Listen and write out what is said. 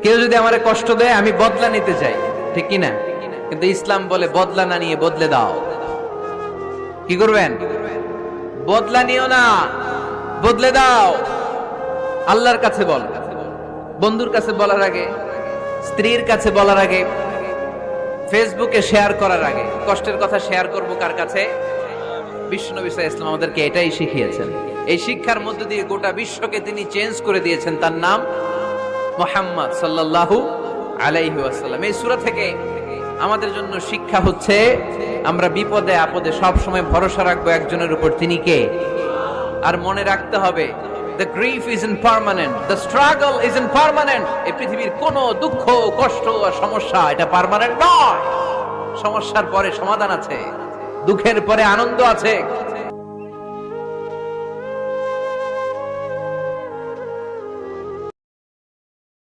কেউ যদি আমারে কষ্ট দেয় আমি বদলা নিতে চাই, ঠিক কি না? কিন্তু ইসলাম বলে বদলা না নিয়ে বদলে দাও। কি করবেন? বদলা নিও না, বদলে দাও। আল্লাহর কাছে বল, বন্ধুর কাছে বলার আগে, স্ত্রীর কাছে বলার আগে, ফেসবুকে শেয়ার করার আগে কষ্টের কথা শেয়ার করব কার কাছে? বিশ্বনবী সাল্লাল্লাহু আলাইহি ওয়াসাল্লাম আমাদেরকে এটাই শিখিয়েছেন। এই শিক্ষার মধ্য দিয়ে গোটা বিশ্বকে তিনি চেঞ্জ করে দিয়েছেন। তার নাম মুহাম্মদ সাল্লাল্লাহু আলাইহি ওয়াসাল্লাম। এই সূরা থেকে আমাদের জন্য শিক্ষা হচ্ছে আমরা বিপদে আপদে সব সময় ভরসা রাখবো একজনের উপর, তিনি কে? আর মনে রাখতে হবে the grief isn't permanent, the struggle isn't permanent. এই পৃথিবীর কোনো দুঃখ কষ্ট আর সমস্যা এটা পার্মানেন্ট নয়। সমস্যার পরে সমাধান আছে, দুঃখের পরে আনন্দ আছে।